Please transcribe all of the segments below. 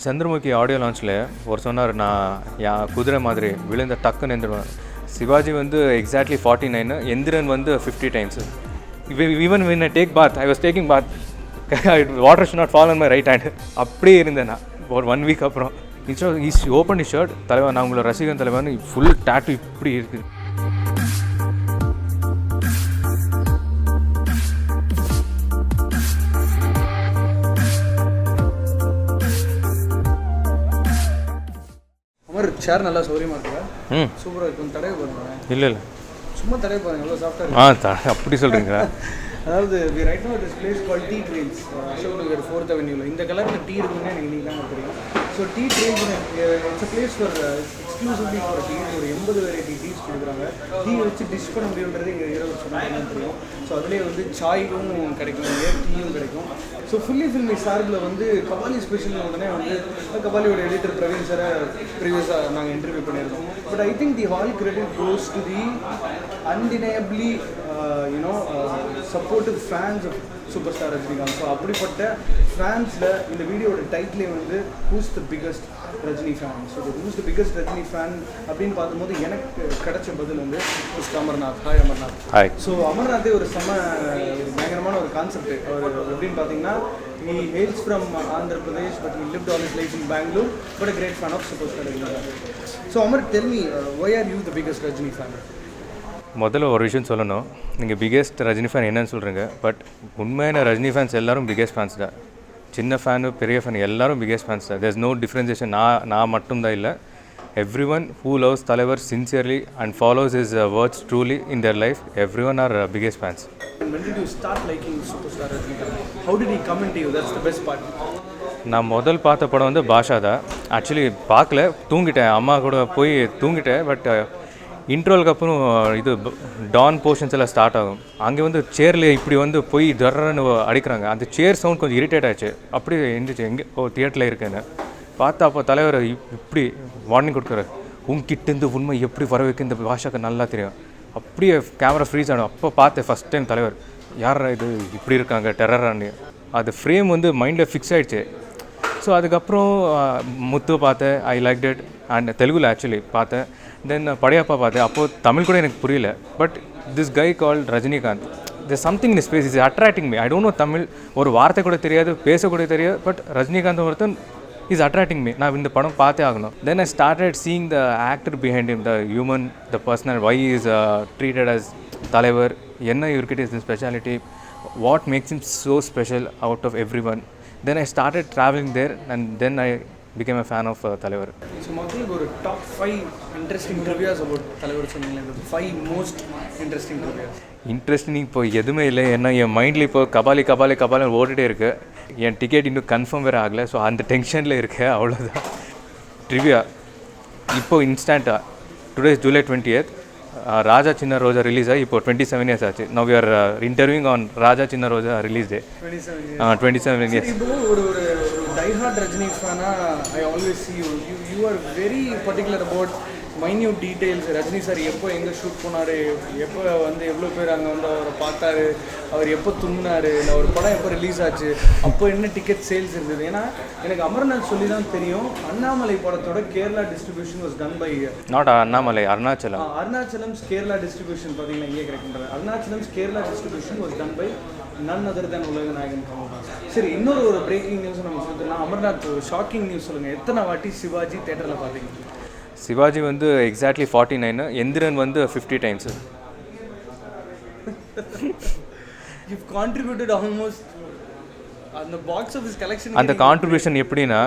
Chandramukhi audio லான்ச்சில் ஒரு சொன்னார், நான் குதிரை மாதிரி விழுந்த டக்குன்னு எந்திருவேன். சிவாஜி வந்து எக்ஸாக்ட்லி 49, எந்திரன் வந்து 50 times. Even when I take bath, I was taking bath, water should not fall on my right hand. அப்படியே இருந்தேன் நான் ஒரு 1 week அப்புறம். இன்ஸ்டா ஓப்பன் தி ஷர்ட், தலைவன் நான் உங்களை ரசிகன் தலைவன், ஃபுல் டேட்டு இப்படி இருக்குது. சேர் நல்லா சௌரியமாக இருக்குல்ல? சூப்பராக இருக்கும். தடவை பாருங்க. இல்லை சும்மா தடவை பாருங்க, எவ்வளோ சாஃப்டாக இருக்கு. அப்படி சொல்கிறீங்களா? அதாவது right no this place call the trains, Ashok Nagar 4th Avenue. இந்த கலரில் டீ இருக்குன்னு எனக்கு இன்றைக்கி தான் தெரியும். So tea trains it's a place for exclusively for tea. ஒரு 80 வெரைட்டி டீஸ் கொடுக்குறாங்க. டீ வச்சு டிஷ் பண்ண முடியுன்றது எங்கள் இரவு சொன்னாலும் தெரியும். ஸோ அதுலேயே வந்து சாயும் கிடைக்கும், டீயும் கிடைக்கும். ஸோ ஃபுல்லி ஃபில்மி சார்பில் வந்து கபாலி ஸ்பெஷல் உடனே வந்து கபாலியோட எடிட்டர் பிரவீன் சாரை ப்ரீவியஸாக நாங்கள் இன்டர்வியூ பண்ணியிருக்கோம். But I think the whole credit goes to the undeniably supportive fans of super star Rajinikanth. So அப்படிப்பட்ட ஃபேன்ஸில் இந்த வீடியோட டைட்டிலே வந்து who's the biggest Rajini fan. So who's the biggest Rajini fan அப்படின்னு பார்க்கும்போது எனக்கு கிடைச்ச பதில் வந்து mister Amarnath. Hi Amarnath. Hi. So அமர்நாத்தே ஒரு பயங்கரமான ஒரு கான்செப்ட். அவர் எப்படின்னு பார்த்தீங்கன்னா, he hails from Andhra Pradesh, but he lived all his life in Bangalore, but a great fan of superstar Rajini. So Amar, tell me, why are you the biggest Rajini fan? முதல்ல ஒரு விஷயம் சொல்லணும், நீங்கள் biggest Rajini fan என்னன்னு சொல்கிறீங்க, but உண்மையான Rajini fans எல்லோரும் biggest fans தான். சின்ன ஃபேனு பெரிய ஃபேன் எல்லோரும் பிக்கெஸ்ட் ஃபேன்ஸ் தான். There's no differentiation. நான் மட்டும்தான் இல்லை, எவ்ரி ஒன் ஹூ லவ்ஸ் தலைவர் sincerely and follows his words truly in their life, everyone are biggest fans. And when did you start liking superstar Rajinikanth? How did he come into you? That's the best part. நான் முதல் பார்த்த படம் வந்து பாஷா தான். Actually பார்க்கல, தூங்கிட்டேன், அம்மா கூட போய் தூங்கிட்டேன். பட் இன்ட்ரோலுக்கு அப்புறம் இது டான் போர்ஷன்ஸ் எல்லாம் ஸ்டார்ட் ஆகும். அங்கே வந்து சேரில் இப்படி வந்து போய் தர்றன்னு அடிக்கிறாங்க. அந்த சேர் சவுண்ட் கொஞ்சம் இரிட்டேட் ஆச்சு. அப்படி இருந்துச்சு, எங்கே தியேட்டரில் இருக்கேன்னு பார்த்தா அப்போ தலைவர் இப்படி வார்னிங் கொடுக்குறாரு, உங்ககிட்டேருந்து உண்மை எப்படி வர வைக்க இந்த பாஷாக்கு நல்லா தெரியும். அப்படியே கேமரா ஃப்ரீஸ் ஆகிடும். அப்போ பார்த்தேன் ஃபஸ்ட் டைம் தலைவர், யாரா இது இப்படி இருக்காங்க டெரரான்னு. அது ஃப்ரேம் வந்து மைண்டில் ஃபிக்ஸ் ஆகிடுச்சு. ஸோ அதுக்கப்புறம் முத்து பார்த்தேன், ஐ லைக் இட். அண்ட் தெலுங்குல ஆக்சுவலி பார்த்தேன். தென் படையப்பா பார்த்தேன். அப்போது தமிழ் கூட எனக்கு புரியல. But this guy called Rajinikanth, there's something in his face is attracting me. I don't know Tamil, ஒரு வார்த்தை கூட தெரியாது, பேசக்கூட தெரியாது. பட் ரஜினிகாந்த் ஒருத்தன் is attracting me. நான் இந்த படம் பார்த்தே ஆகணும். Then I started seeing the actor behind him, the human, the personal, why he is treated as தலைவர், என்ன இவர்கிட்ட is the speciality, what makes him so special out of everyone. Then I started traveling there and then I became a fan of தலைவர். So மக்களுக்கு ஒரு top 5 interesting trivias about தலைவர் சொன்னீங்களே, 5 most interesting trivias. Interesting இப்போ எதுவுமே இல்லை. ஏன்னா என் மைண்டில் இப்போ கபாலி ஓடிட்டே இருக்குது. என் டிக்கெட் இன்னும் கன்ஃபார்ம் வேறு ஆகலை. ஸோ அந்த டென்ஷனில் இருக்கேன், அவ்வளோதான். ட்ரிவியா இப்போ இன்ஸ்டண்ட்டாக டுடே July 20th ராஜா சின்ன ரோஜா ரிலீஸ் ஆகி இப்போ 27 years ஆச்சு. Now we are interviewing on Raja Chinna Roja release day. 27 years. இப்போ ஒரு டைஹார்ட் ரஜினி ஃபேனா I always see you are very particular about minute details. Rajini sir எப்போ எங்கே ஷூட் போனார், எப்போ வந்து எவ்வளோ பேர் அங்கே வந்து அவரை பார்த்தாரு, அவர் எப்போ துங்கினார், இல்லை ஒரு படம் எப்போ ரிலீஸ் ஆச்சு, அப்போ என்ன டிக்கெட் சேல்ஸ் இருந்தது. ஏன்னா எனக்கு அமர்நாத் சொல்லி தான் தெரியும், அண்ணாமலை படத்தோட Kerala distribution was done by not Annamalai, Arunachalam Kerala distribution பார்த்தீங்கன்னா இங்கே கிடைக்கின்றது. Arunachalam Kerala distribution was done by none other than உலகநாயகன் கமல்ஹாசன். சரி, இன்னொரு பிரேக்கிங் நியூஸ் நம்ம சொல்லிடலாம். அமர்நாத், ஒரு ஷாக்கிங் நியூஸ் சொல்லுங்கள், எத்தனை வாட்டி சிவாஜி தேட்டரில் பார்த்தீங்க? சிவாஜி வந்து எக்ஸாக்ட்லி 49, எந்திரன் வந்து 50 times. You've contributed almost அந்த பாக்ஸ் ஆஃபீஸ் கலெக்ஷன். அந்த கான்ட்ரிபியூஷன் எப்படின்னா,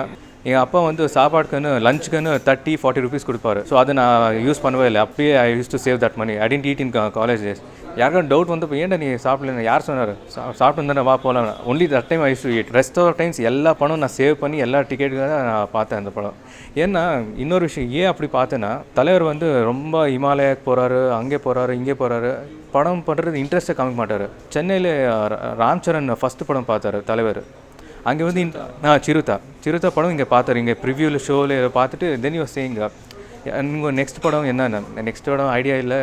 எங்கள் அப்பா வந்து சாப்பாடுக்குன்னு லஞ்சுக்குன்னு 30-40 rupees கொடுப்பாரு. ஸோ அதை நான் யூஸ் பண்ணவே இல்லை. அப்பயே I use to save that money. I didn't eat in college days. யாருக்கும் டவுட் வந்து, ஏன்டா நீ சாப்பிடல, யார் சொன்னார், சாப்பிட்டு தானே வா போகலாம். Only that time I use to eat. Rest of times எல்லா படம் நான் சேவ் பண்ணி எல்லா டிக்கெட்டுக்காக நான் பார்த்தேன் அந்த படம். ஏன்னா இன்னொரு விஷயம் ஏன் அப்படி பார்த்தேன்னா, தலைவர் வந்து ரொம்ப ஹிமாலயாவுக்கு போகிறாரு, அங்கே போகிறாரு, இங்கே போகிறாரு. படம் பண்ணுறது இன்ட்ரெஸ்ட்டை காமிக்க மாட்டார். சென்னையில் ராம் சரண் ஃபஸ்ட்டு படம் பார்த்தாரு தலைவர். அங்கே வந்து சிறுதா படம் இங்கே பார்த்தாரு. இங்கே ப்ரிவியூவில் ஷோவில் பார்த்துட்டு தென் யூ சேயிங் உங்கள் நெக்ஸ்ட் படம் என்னென்ன, நெக்ஸ்ட் படம் ஐடியா இல்லை,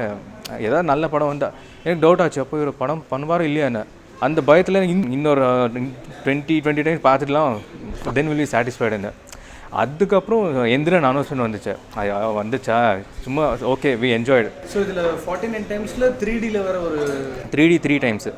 ஏதாவது நல்ல படம் வந்தால் எனக்கு டவுட் ஆச்சு. அப்போ ஒரு படம் பண்ணுவாரோ இல்லையா என்ன, அந்த பயத்தில் இன்னொரு 20 times பார்த்துட்டுலாம் தென் வில் பி சாட்டிஸ்ஃபைடு என்ன. அதுக்கப்புறம் எந்திரன் அனௌன்ஸ்மெண்ட் வந்துச்சா சும்மா ஓகே வி என்ஜாய்டு. ஸோ இதில் 49 டைம்ஸில் 3Dயில் வர ஒரு 3D 3 டைம்ஸு.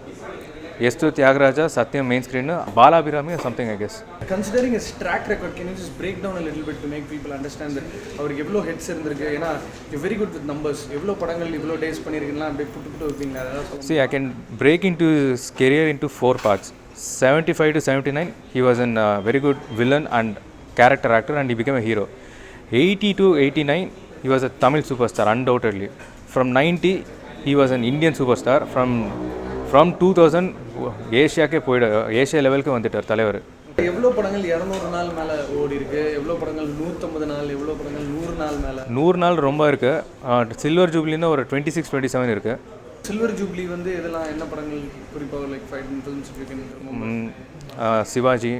எஸ்து Thiyagaraja, Sathyam main screen, Balabirami something I guess. Considering his track record, can you just break down a little bit to make people understand that அவருக்கு எவ்வளோ ஹெட்ஸ் இருந்திருக்கு? ஏன்னா you very good with numbers. எவ்வளோ படங்கள் இவ்வளோ டேஸ் பண்ணியிருக்கீங்களா? அப்படியே புட்டு வைப்பீங்களா? அதாவது See, I can break into his career into 4 parts. 75 to 79 he was a very good villain and character actor and he became a hero. 80 to 89 he was a Tamil superstar undoubtedly. From 90 he was an Indian superstar. From 2000 ஏஷியாக்கே Asia லெவலுக்கு வந்துட்டார் தலைவர். எவ்வளோ படங்கள் 200 நாள் மேலே ஓடி இருக்கு? எவ்வளோ படங்கள் 150 நாள்? எவ்வளோ படங்கள் 100 நாள் மேலே? 100 நாள் ரொம்ப இருக்குது. சில்வர் ஜூப்ளின்னா ஒரு 26 27 இருக்குது. சில்வர் ஜூப்ளி வந்து இதெல்லாம் என்ன படங்கள் குறிப்பாக like fighting films? Sivaji,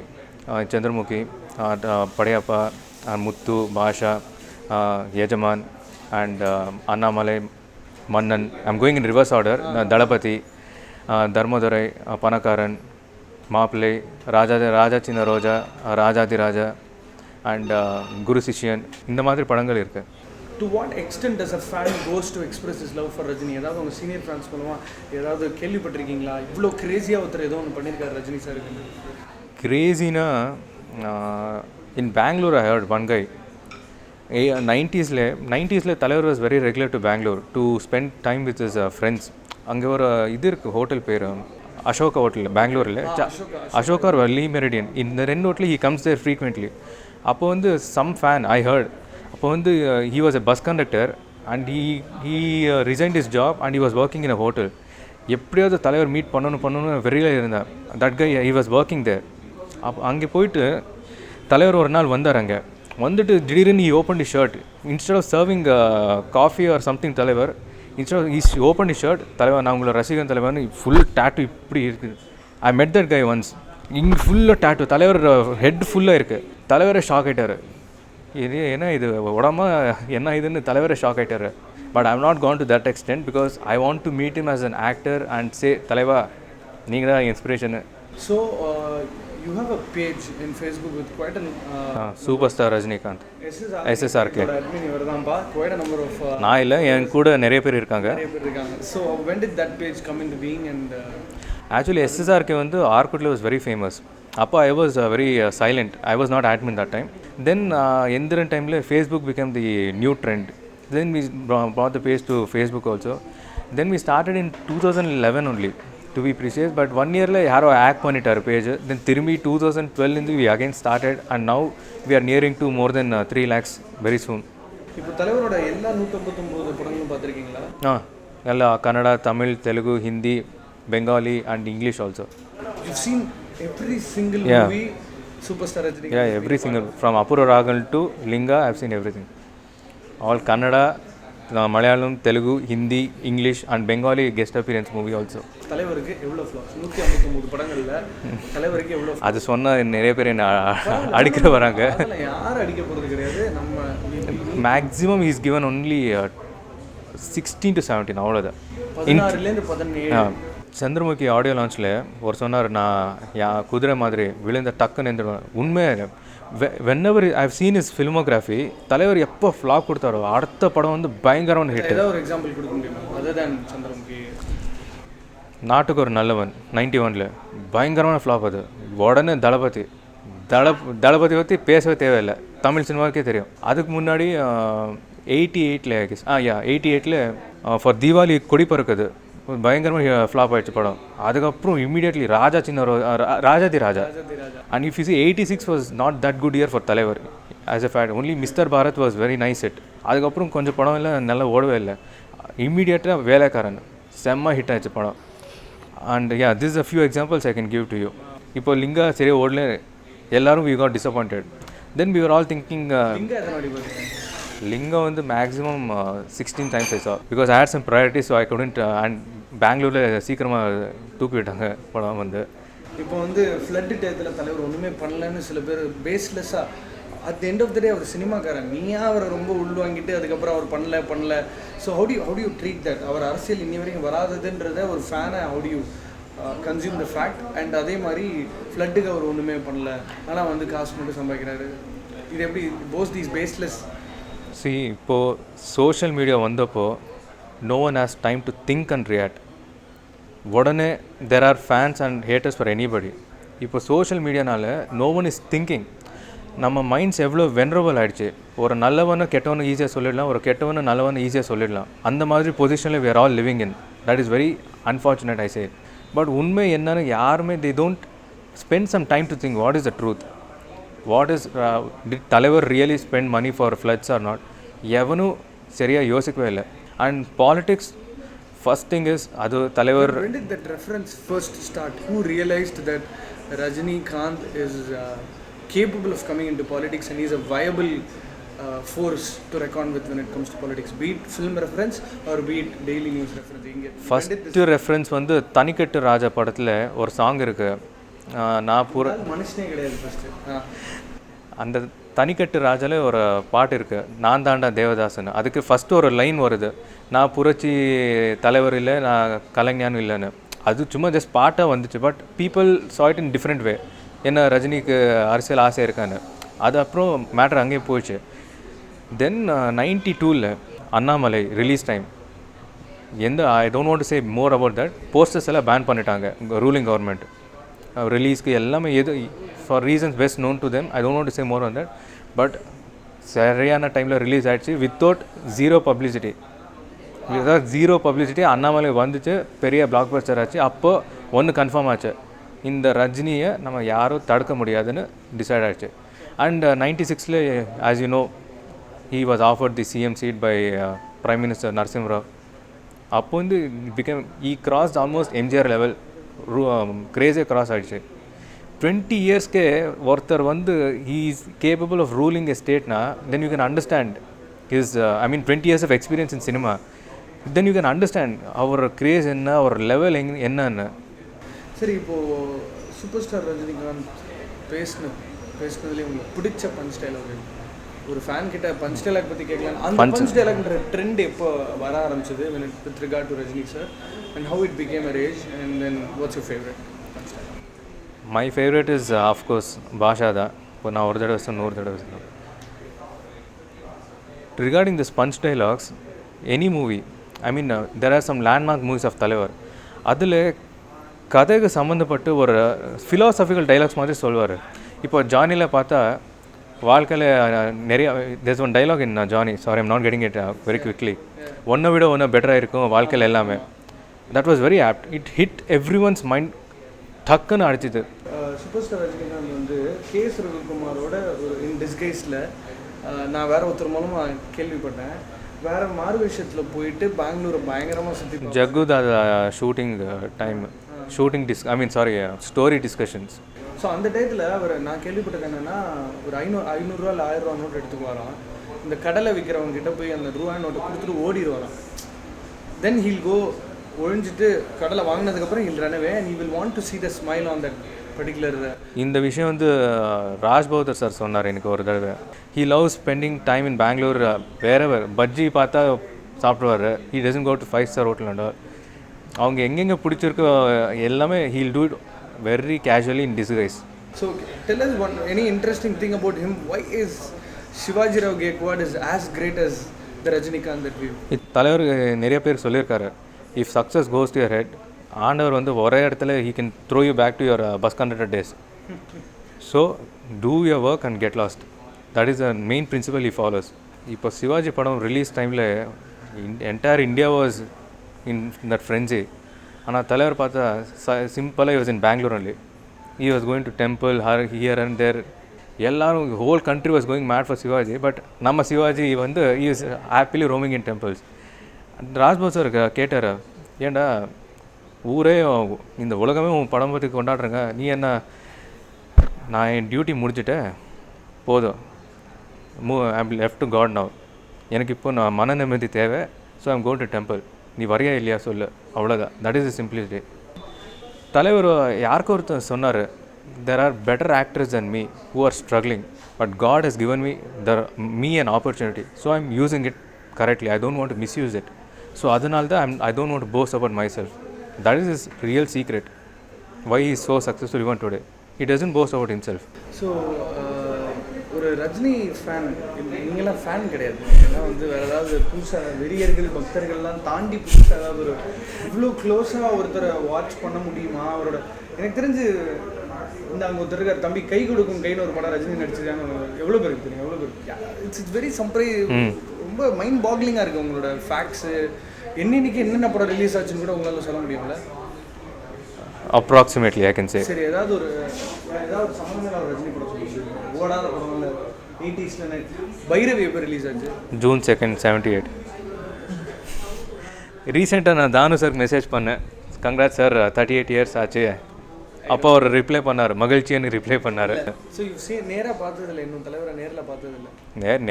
Chandramukhi, Padayappa, Muthu, Baasha, Yajaman and Annamalai, Mannan. I'm going in reverse order. Thalapathi, Dharmadurai, Panakkaran, Mappillai, Raja Chinna Roja, Rajadhiraja and குரு சிஷ்யன், இந்த மாதிரி படங்கள் இருக்குது. To what extent does a fan goes to express his love for Rajini? ஏதாவது உங்கள் சீனியர் ஃபேன்ஸ் மூலமாக ஏதாவது கேள்விப்பட்டிருக்கீங்களா? இவ்வளோ கிரேஸியாக ஒருத்தர் ஏதோ ஒன்று பண்ணியிருக்காரு ரஜினி சாருக்கு. கிரேஸினா in Bangalore I heard one guy. 90s தலைவர் was very regular to Bangalore to spend time with his friends. அங்கே ஒரு இது இருக்குது, ஹோட்டல் பேர் அசோகா ஹோட்டலில், பெங்களூரில். அசோகா ஆர் லீ மெரிடியன், இந்த 2 ஹோட்டலில் ஹீ கம்ஸ் தேர் ஃப்ரீக்வெண்ட்லி. அப்போ வந்து சம் ஃபேன் ஐ ஹர்ட், அப்போ வந்து he was a bus conductor and he resigned his job and he was working in a hotel. எப்படியாவது தலைவர் மீட் பண்ணணும்னு வெறியில் இருந்தார். That guy he was working there. அப்போ அங்கே போயிட்டு தலைவர் ஒரு நாள் வந்தார். அங்கே வந்துட்டு திடீர்னு he open the shirt. Instead of serving coffee or something தலைவர், instead he open the shirt. தலைவர் நான் உங்களை ரசிகன் தலைவர்னு ஃபுல் டேட்டு இப்படி இருக்குது. ஐ மெட் தட் கை ஒன்ஸ். இங்கே ஃபுல்லாக டேட்டு, தலைவர் ஹெட் ஃபுல்லாக இருக்குது. தலைவரே ஷாக் ஆகிட்டார். இது என்ன இது உடம்பா என்ன இதுன்னு தலைவரே ஷாக் ஆகிட்டார். But I am not gone to that extend because I want to meet him as an actor and say தலைவா நீங்கள் தான் inspiration. So you have a page in Facebook with quite an superstar Rajinikanth SSRK admin இவர்தான்பா. quite a number of நான் இல்லை, என் கூட நிறைய பேர் இருக்காங்க. So when did that page come into being? And actually SSRK வந்து ஆர்குட்ல was very famous. அப்போ I was very silent. I was not admin that time. Then Enthiran டைமில் Facebook became the new trend. Then we brought the page to Facebook also. Then we started in 2011 only to be precise, but 1 yearல யாரோ act பண்ணிட்டார் page. தென் திரும்பி 2012 we again started and now we are nearing to more than 3 lakhs very soon. இப்போ தலைவரோட எல்லா 159 படங்களும் பார்த்துருக்கீங்களா? எல்லா Kannada, Tamil, Telugu, Hindi, Bengali and English also. You've seen every single movie Superstar Rajini? Yeah, every single, from Apurva Ragal to Linga, I've seen everything. All Kannada, Malayalam, Telugu, Hindi, English and Bengali guest appearance movie also. தலைவருக்கு எவ்வளோ flops? 159 படங்கள்ல தலைவருக்கு எவ்வளோ? அது சொன்னா நிறைய பேர் என்ன அடிக்கிற வராங்க. யாரும் அடிக்க போகிறது கிடையாது. நம்ம maximum is given only 16 to 17 அவ்வளோதான். 16லேருந்து 17. சந்திரமுகி ஆடியோ லான்ச்சில் ஒரு சொன்னார், நான் குதிரை மாதிரி விழுந்த டக்குன்னு எழுந்துடுவேன். உண்மையாக whenever I've seen his filmography, தலைவர் எப்போ ஃப்ளாப் கொடுத்தாரோ அடுத்த படம் வந்து பயங்கரமான ஹிட். ஏதாவது ஒரு எக்ஸாம்பிள் கொடுக்க முடியுமா அதர் தேன் சந்திரமுகி? நாட்டுக்கு ஒரு நல்லவன் 91ல் பயங்கரமான ஃப்ளாப். அது உடனே தளபதி பற்றி பேசவே தேவையில்லை, தமிழ் சினிமாவுக்கே தெரியும். அதுக்கு முன்னாடி 88ல் ஃபார் தீபாவளி கொடி பறக்குது பயங்கரமாக ஃப்ளாப் ஆகிடுச்சு படம். அதுக்கப்புறம் immediately Rajadhiraja. And if you see 86 was not that good year for தலைவர் as a fact. only mister Bharat was very nice hit. அதுக்கப்புறம் கொஞ்சம் படம் இல்லை, நல்லா ஓடவே இல்லை. இம்மீடியட்டாக வேலைக்காரன் செம்ம ஹிட் ஆகிடுச்சு படம். And this is a few examples I can give to you. இப்போ லிங்கா சரியாக ஓடல, எல்லோரும் we got disappointed. Then we were all thinking Lingaa வந்து maximum 16 times I saw because I had some priorities, so I couldn't and பெங்களூரில் சீக்கிரமாக தூக்கி விட்டாங்க படம் வந்து. இப்போ வந்து ஃப்ளட் டயத்தில் தலைவர் ஒன்றுமே பண்ணலன்னு சில பேர் பேஸ்லெஸ்ஸாக at the end of the day அவர் சினிமாக்காரன், நீயா அவரை ரொம்ப உள்வாங்கிட்டு அதுக்கப்புறம் அவர் பண்ணல. So how do you treat that? அவர் அரசியல் இன்னி வரைக்கும் வராததுன்றத ஒரு ஃபேனை how do you consume the fact? And அதே மாதிரி ஃப்ளட்டுக்கு அவர் ஒன்றுமே பண்ணல, ஆனால் வந்து காசு மட்டும் சம்பாதிக்கிறாரு. இது எப்படி போஸ் தீஸ் பேஸ்லெஸ்? சி இப்போது சோஷியல் மீடியா வந்தப்போ no one has time to think and react. உடனே there are fans and haters for anybody. இப்போ சோஷியல் மீடியானால நோ ஒன் இஸ் திங்கிங். நம்ம மைண்ட்ஸ் எவ்வளோ வெனரபிள் ஆகிடுச்சு. ஒரு நல்லவனை கெட்டவனை ஈஸியாக சொல்லிடலாம், ஒரு கெட்டவனை நல்லவனை ஈஸியாக சொல்லிடலாம். அந்த மாதிரி பொசிஷனில் we are all living in. That is very unfortunate, I say. But உண்மை என்னன்னு யாருமே they don't spend some time to think what is the truth. What is did தலைவர் really spend money for floods or not? எவனும் சரியாக யோசிக்கவே இல்லை. And politics first thing is அது தலைவர். When did that reference first start? Who realized that Rajinikanth is capable of coming into politics and he is a viable force to reckon with when it comes to politics, be it film reference or be it daily news reference? First reference வந்து தனிக்கட்டு ராஜா படத்தில் ஒரு song இருக்குது, நான் மனுஷனே கிடையாது first. அந்த தனிக்கட்டு ராஜாவில் ஒரு பாட்டு இருக்குது, நான் தாண்டா தேவதாசன். அதுக்கு ஃபஸ்ட்டு ஒரு லைன் வருது, நான் புரட்சி தலைவர் இல்லை, நான் கலைஞானும் இல்லைன்னு. அது சும்மா ஜஸ்ட் பாட்டாக வந்துச்சு. But people saw it in different way. என்ன ரஜினிக்கு அரசியல் ஆசை இருக்கான்னு. அது அப்புறம் மேட்ரு அங்கேயே போயிடுச்சு. தென் 92 Annamalai release time. I don't want to say more about that. Posters எல்லாம் பேன் பண்ணிட்டாங்க ரூலிங் கவர்மெண்ட். ரிலீஸ்க்கு எல்லாமே எது for reasons best known to them. I don't want to say more on that. But சரியான டைமில் ரிலீஸ் ஆகிடுச்சு வித்தவுட் ஜீரோ பப்ளிசிட்டி. அண்ணாமலை வந்துச்சு, பெரிய பிளாக் பஸ்டர் ஆச்சு. அப்போது ஒன்று கன்ஃபார்ம் ஆச்சு, இந்த ரஜினியை நம்ம யாரும் தடுக்க முடியாதுன்னு டிசைட் ஆகிடுச்சு. And 96 as you know he was offered the CM seat by Prime Minister Narasimha Rao. அப்போ வந்து he crossed almost MGR level, கிரேஸே கிராஸ் ஆகிடுச்சு. 20 இயர்ஸ்க்கே ஒருத்தர் வந்து he is capable of ruling a stateனா then you can understand his 20 years of experience in cinema. then you can understand அவர் craze என்ன, அவர் level என்னன்னு. சரி, இப்போது சூப்பர் ஸ்டார் ரஜினிகாந்த் பேசினதுலேயே உங்களுக்கு பிடிச்ச பஞ்ச் டைலாக்? ஒரு ஃபேன் கிட்ட பஞ்ச் டைலாக் பற்றி கேட்கலாம். அந்த பஞ்ச் டைலாக்ன்ற ட்ரெண்ட் எப்போ வர ஆரம்பிச்சது with regard to Rajini sir and how it became a rage, and then what's your favorite punch dialogue? My favorite is of course பாஷா தான். இப்போ நான் ஒரு தடவை சொன்ன, 100 தடவை சொன்னேன். Regarding this punch dialogues, any movie, there are some landmark movies of தலைவர். அதில் கதைக்கு சம்மந்தப்பட்டு ஒரு ஃபிலாசபிக்கல் டைலாக்ஸ் மாதிரி சொல்லுவார். இப்போ ஜானியில் பார்த்தா வாழ்க்கையில் நிறைய there's one dialogue in Johnny, sorry I'm not getting it very quickly, ஒன்றை விட ஒன்று பெட்டராக இருக்கும் வாழ்க்கையில் எல்லாமே. that was very apt. it hit everyone's mind. டக்குன்னு அடிச்சிது. சூப்பர் ஸ்டார் ரஜினிகாந்த் வந்து கேஎஸ் ரவிக்குமாரோட ஒரு இன் டிஸ்கைஸில் நான் வேறு ஒருத்தர் மூலமாக கேள்விப்பட்டேன், வேறு மாறு விஷயத்தில் போயிட்டு பெங்களூரை பயங்கரமாக சுற்றி Jaggudada shooting time story discussions. So அந்த டயத்தில் அவர் நான் கேள்விப்பட்டது என்னென்னா, ஒரு 500 இல்லை 1000 நோட் எடுத்துக்குவாராம். இந்த கடலை விற்கிறவங்க கிட்ட போய் அந்த ரூபா நோட்டை கொடுத்துட்டு ஓடிடுவாராம். தென் ஹீல் கோ ஒழிஞ்சிட்டு கடலை வாங்கினதுக்கப்புறம் he'll run away and he will want to see the smile on that particular. இந்த விஷயம் வந்து ராஜ் பௌதர் சார் சொன்னார் எனக்கு ஒரு தடவை. He loves spending time in Bangalore. வேறவர் பஜ்ஜி பார்த்தா சாப்பிடுவார். He doesn't go to 5-star hotel and all. அவங்க எங்கெங்கே பிடிச்சிருக்கோ எல்லாமே he'll do it very casually in disguise. So tell us any interesting thing about him. Why is Shivaji Rao Gaikwad is as great as the Rajinikanth that we? தலைவர் நிறைய பேர் சொல்லியிருக்காரு, if success goes to your head, ஆண்டவர் வந்து ஒரே இடத்துல he can throw you back to your bus conductor days. So do your work and get lost. That is the main principle he follows. இப்போ சிவாஜி படம் ரிலீஸ் டைமில் entire India was in that frenzy. ஆனால் தலைவர் பார்த்தா சிம்பிளாக he was in Bangalore only. He was going to temple here and there. எல்லாரும் whole country was going mad for Sivaji. But நம்ம சிவாஜி வந்து he is happily roaming in temples. Rajbhav sir கேட்டார், ஏண்டா ஊரே இந்த உலகமே உன் படம் பற்றி கொண்டாடுறேங்க, நீ என்ன? நான் என் டியூட்டி முடிச்சுட்டேன், போதும், I'm left to god now. எனக்கு இப்போ நான் மன நிம்மதி தேவை. So I'm going to temple. நீ வரையா இல்லையா சொல்லு, அவ்வளோதான். That is the simplicity. தலைவர் யாருக்கும் ஒருத்தர் சொன்னார், there are better actors than me who are struggling, but God has given me an opportunity, so I'm using it correctly. I don't want to misuse it. So அதனால தான் I don't want to boast about myself. That is his real secret. Why he is so successful even today. He doesn't boast about himself. So ஒரு Rajini fan, நீங்களாம் fan கிடையாது, ஏன்னா வந்து வேறு ஏதாவது புதுசாக வெறியர்கள் பக்தர்கள்லாம் தாண்டி புதுசாக ஏதாவது ஒரு இவ்வளோ க்ளோஸாக ஒருத்தரை வாட்ச் பண்ண முடியுமா? அவரோட எனக்கு தெரிஞ்சு இந்த அங்கே ஒருத்தர் இருக்கார் தம்பி கை கொடுக்கும் கைன்னு ஒரு படம் ரஜினி நடிச்சிருக்காங்க, எவ்வளோ பேருக்கு தெரியும்? எவ்வளோ பேருக்கு இட்ஸ் வெரி ரொம்ப மைண்ட் பாக்லிங்காக இருக்குது உங்களோட ஃபேக்ட்ஸு. என்னைக்கு என்னென்ன படம் ரிலீஸ் ஆச்சுன்னு கூட உங்களால் சொல்ல முடியும்ல? Approximately I can say. சரி, ஏதாவது ஒரு சம்மந்தமான ஒரு ரஜினி படம் சொல்லுங்கள், ஓடாத படம் இல்லை 80s. பைரவி எப்போ ரிலீஸ் ஆச்சு? June 2nd, 78. ரீசெண்டாக நான் தானு சார் மெசேஜ் பண்ணேன், கங்க்ராட் சார் 38 இயர்ஸ் ஆச்சு. அப்போ அவர் ரிப்ளை பண்ணார், மகிழ்ச்சின்னு ரிப்ளை பண்ணார். ஸோ நேராக பார்த்ததில்ல, இன்னும் தலைவரை நேரில் பார்த்ததில்ல?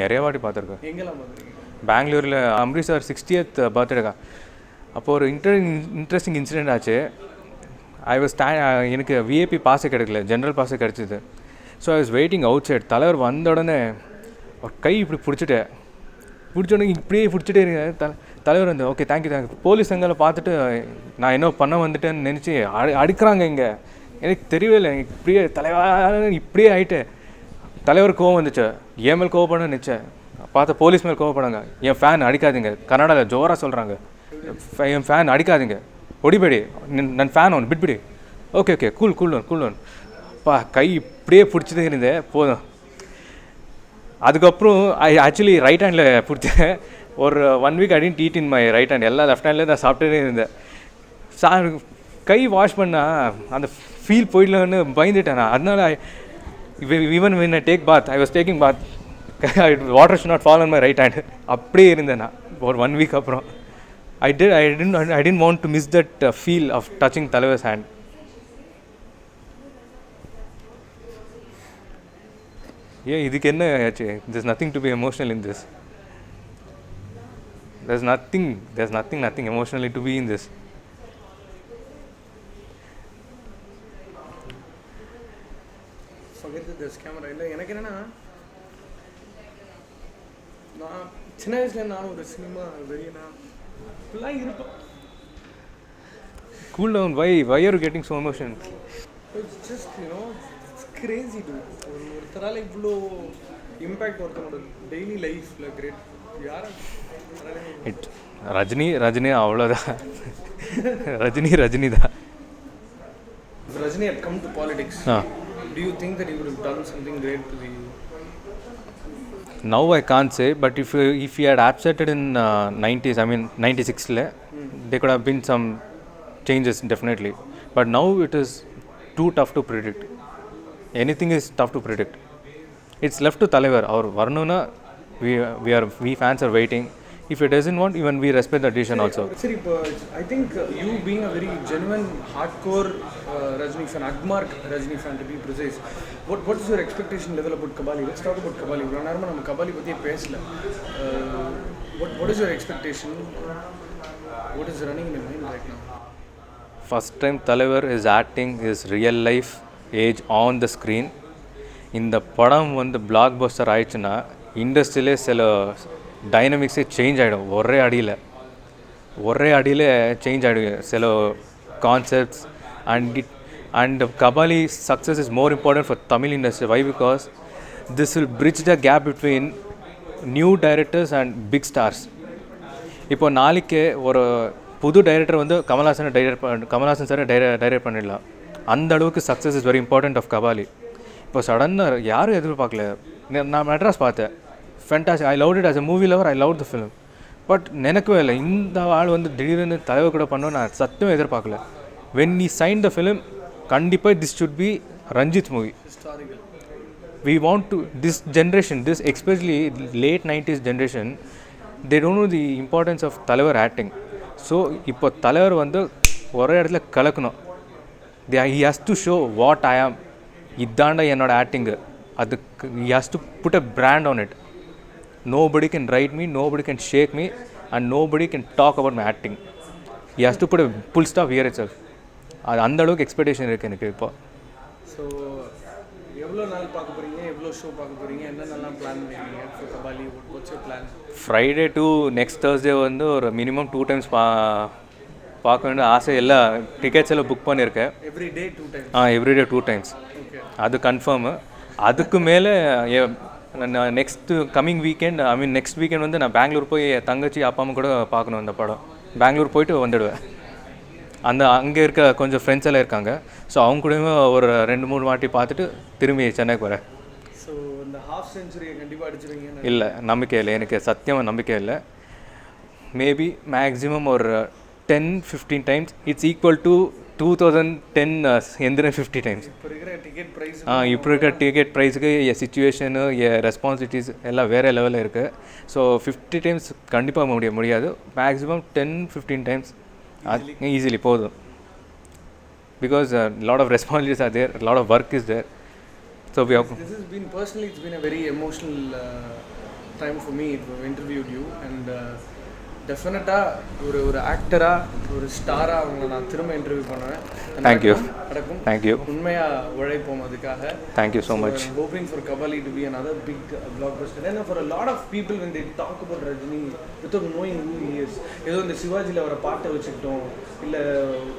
நிறைய வாட்டி பார்த்துருக்கேன். எங்கெல்லாம் பார்த்துருக்கீங்க? பெங்களூரில் அம்ரித் சார் 60th பர்த்டேக்கா அப்போது ஒரு இன்ட்ரெஸ்டிங் இன்சிடென்ட் ஆச்சு. எனக்கு விஐபி பாஸே கிடைக்கல, ஜென்ரல் பாஸே கிடச்சிது. So I was waiting outside. தலைவர் வந்த உடனே ஒரு கை இப்படி பிடிச்சோடனே இப்படியே பிடிச்சிட்டே இருங்க. தலைவர் வந்து ஓகே தேங்க்யூ. போலீஸ் எங்களை பார்த்துட்டு நான் என்ன பண்ண வந்துட்டேன்னு நினச்சி அடிக்கிறாங்க. இங்கே எனக்கு தெரியவே இல்லை, இப்படியே தலைவர் இப்படியே ஆகிட்டு தலைவர் கோவம் வந்துச்சு. என் மேல் கோவப்பட நினச்சேன், பார்த்தா போலீஸ் மேல் கோவப்படாங்க. என் ஃபேன் அடிக்காதீங்க, கன்னடாவில் ஜோராக சொல்கிறாங்க, என் ஃபேன் அடிக்காதீங்க, ஒடிபடி ನನ್ನ ஃபேன் ஒன்று பிட்பிடி. ஓகே ஓகே கூல் கை இப்படியே பிடிச்சிட்டு இருந்தேன் போதும். அதுக்கப்புறம் ஆக்சுவலி ரைட் ஹேண்டில் பிடிச்சேன். ஒரு 1 week I didn't eat in my right hand, எல்லாம் லெஃப்ட் ஹேண்ட்லேயே நான் சாப்பிட்டுட்டே இருந்தேன். கை வாஷ் பண்ணால் அந்த ஃபீல் போயிடலன்னு பயந்துட்டேன் நான். அதனால even when I take bath, I was taking bath, water should not fall on my right hand. அப்படியே இருந்தேன் நான் ஒரு 1 week அப்புறம். I didn't want to miss that feel of touching Talavar's hand. இதுக்கு என்ன ஆச்சு? There's nothing to be emotional in this. There's nothing emotionally to be in this. Forget this camera. இல்லை எனக்கு என்னென்னா, நான் சின்ன வயசுல நான் ஒரு சினிமா வெறியனா இப்படிலாம் இருப்பேன். Cool down. Why are you getting so emotional? It's just, it's crazy dude. ஒருத்தரால இவ்வளோ இம்பேக்ட் ஒருத்தனோட டெய்லி லைஃப்பில் கிரேட் யாரை ரஜினி அவ்வளோதான். ரஜினி தான். Rajini had come to politics. Do you think that he would have done something great to the... Now I can't say, but if he had accepted in 90s, I mean 96, there could have been some changes definitely. But now it is too tough to predict. Anything is tough to predict. It's left to Talavar. Our Varnuna, we fans are waiting. If he doesn't want, even we respect the decision also. Sir, I think you being a very genuine, hardcore Rajini fan, Agmark Rajini fan to be precise, what is your expectation level about Kabali? Let's talk about Kabali. We are Kabali பத்தி பேசல. What is your expectation? What is running in your mind right now? First time Talavar is acting his real life age on the screen. இந்த படம் வந்து blockbuster ஆயிடுச்சுன்னா இண்டஸ்ட்ரியிலே சில டைனமிக்ஸே change ஆகிடும். ஒரே அடியில் சேஞ்ச் ஆகிடும் சில concepts. And Kabali success is more important for Tamil industry. Why? Because this will bridge the gap between new directors and big stars. இப்போ நாளைக்கு ஒரு புது டைரக்டர் வந்து கமல்ஹாசன் சாரை டைரக்ட் பண்ணிடலாம். அந்த அளவுக்கு success is very important of Kabali. இப்போ சடனாக யாரும் எதிர்பார்க்கல. நான் மெட்ராஸ் பார்த்தேன், fantastic. I loved it as a movie lover. I love the film. But நினைக்கவே இல்லை இந்த ஆள் வந்து திடீர்னு தலைவர் கூட பண்ணோம். நான் சத்தியம் எதிர்பார்க்கல. When he signed the film, கண்டிப்பாக this should be Ranjith movie. We want to, this generation, this especially late 90s generation, they don't know the importance of தலைவர் acting. ஸோ இப்போ தலைவர் வந்து ஒரே இடத்துல கலக்கணும். he has to show what I am. இதாண்டா என்னோட ஆக்டிங்கு. அதுக்கு he has to put a brand on it. Nobody can write me, nobody can shake me, and nobody can talk about my acting. He has to put a full stop here itself. அது அந்த அளவுக்கு expectation இருக்குது எனக்கு இப்போ. So எவ்வளோ நாள் பார்க்க போகிறீங்க, எவ்வளோ ஷோ பார்க்க போகிறீங்க, என்னென்னலாம் பிளான் பண்ணிருக்கீங்க for Kabali? What's your plan? Friday to next Thursday வந்து ஒரு மினிமம் 2 times பார்க்க வேண்டிய ஆசை. எல்லா டிக்கெட்ஸ் எல்லாம் புக் பண்ணியிருக்கேன். Everyday 2 times? Everyday 2 times. Okay, அது கன்ஃபார்மு. அதுக்கு மேலே நான் next coming weekend next weekend வந்து நான் பெங்களூர் போய் தங்கச்சி அப்பா அம்மா கூட பார்க்கணும் இந்த படம். பெங்களூர் போயிட்டு வந்துடுவேன். அங்கே இருக்க கொஞ்சம் ஃப்ரெண்ட்ஸ் எல்லாம் இருக்காங்க. ஸோ அவங்க கூடயுமே ஒரு 2-3 வாட்டி பார்த்துட்டு திரும்பி சென்னைக்கு வரேன். ஸோ இந்த ஹாஃப் செஞ்சுரியை கண்டிப்பாக அடிச்சிருவீங்க? இல்லை, நம்பிக்கை இல்லை, எனக்கு சத்தியமாக நம்பிக்கை இல்லை. மேபி மேக்ஸிமம் ஒரு 10-15 times. It's equal to 2010 Enthiran 50 times. இப்போ இருக்கிற டிக்கெட் ப்ரைஸ் இப்போ இருக்கிற டிக்கெட் ப்ரைஸுக்கு சிச்சுவேஷனு ரெஸ்பான்சிபிலிட்டிஸ் எல்லாம் வேறு லெவலில் இருக்குது. ஸோ 50 டைம்ஸ் கண்டிப்பாக முடியாது. மேக்ஸிமம் 10-15 டைம்ஸ் ஈஸிலி போதும். Because lot of responsibilities are there, lot of work is there. So this has been personally, it's been a very emotional time for me to interview you, and டெஃபினட்டாக ஒரு ஆக்டராக ஒரு ஸ்டாராக அவங்கள நான் திரும்ப interview பண்ணுவேன். தேங்க்யூ. தேங்க்யூ. உண்மையாக உழைப்போம் அதுக்காக. Thank you so much. Hoping for Kabali to be another big blockbuster. And for a lot of people when they talk about Rajini without knowing who he is, ஏதோ இந்த சிவாஜியில் வர பாட்டை வச்சுக்கிட்டோம், இல்லை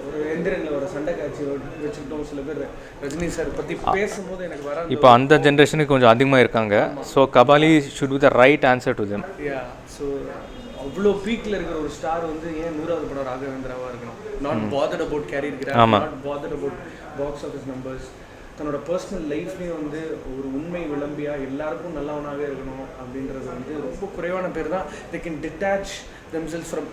ஒரு எந்திரனில் வர சண்டை காட்சி வச்சுக்கிட்டோம், சில பேர் ரஜினி சார் பற்றி பேசும்போது எனக்கு வர இப்போ அந்த ஜென்ரேஷனுக்கு கொஞ்சம் அதிகமாக இருக்காங்க. So Kabali should be the right answer to them. So அவ்வளோ பீக்கில் இருக்கிற ஒரு ஸ்டார் வந்து ஏன் 100வது படம் ராகவேந்திராவாக இருக்கணும்? Not bothered about career graph, not bothered about box office numbers. தன்னோட பர்சனல் லைஃப்லேயும் வந்து ஒரு உண்மை விளம்பியாக எல்லாருக்கும் நல்லவனாகவே இருக்கணும் அப்படின்றது வந்து ரொம்ப குறைவான பேர் தான் they can detach themselves from,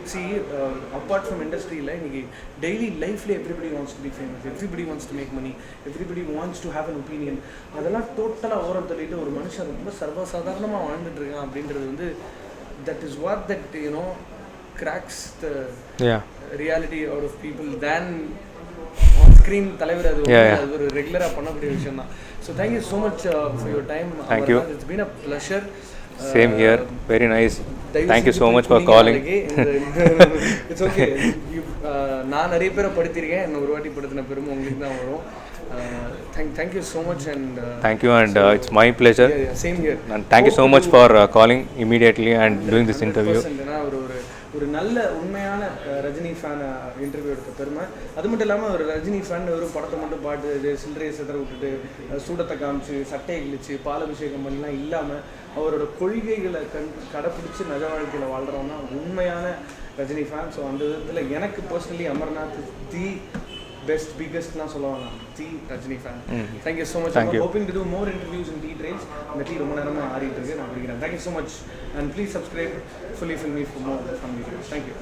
apart from industry-ல இன்னைக்கு டெய்லி லைஃப்ல everybody wants to be famous, everybody wants to make money, everybody wants to have an opinion. அதெல்லாம் டோட்டலாக ஓரம் தள்ளிட்டு ஒரு மனுஷன் ரொம்ப சர்வசாதாரணமாக வாழ்ந்துட்டு இருக்கான் அப்படின்றது வந்து that is what cracks the reality out of people than on screen. தலைவர் அது ஒரு ரெகுலராக பண்ணக்கூடிய விஷயம் தான். So thank you so much for your time. Thank you. It's been a pleasure. Same here. Very nice. Thank you so much for calling. It's okay. நான் நிறைய பேரை படுத்திருக்கேன், என்ன ஒரு வாட்டி படுத்தின பெருமை உங்களுக்கு தான் வரும். Thank you so much, and thank you, and it's my pleasure. Same here. And thank you so much for calling immediately and doing this interview. ஒரு நல்ல உண்மையான ரஜினி ஃபேன் இன்டர்வியூ எடுத்த பெருமை. அது மட்டும் இல்லாமல் ஒரு ரஜினி ஃபேன் ஒரு படத்தை மட்டும் பாட்டு சில்லறையை சிதற விட்டுட்டு சூடத்தை காமிச்சு சட்டையை கிழிச்சு பாலபிஷேகம் பண்ணலாம் இல்லாமல் அவரோட கொள்கைகளை கடைப்பிடிச்சு நஜ வாழ்க்கையில் வாழ்கிறவங்க உண்மையான ரஜினி ஃபேன். ஸோ அந்த விதத்தில் எனக்கு personally Amarnath the best, biggest na sollavanga, the Rajini fan. Thank you so much. I'm hoping to do more interviews in T-Trails. And the tea romba nerama aari irukku. Thank you so much, and please subscribe Fully Filmy for more fun videos. Thank you.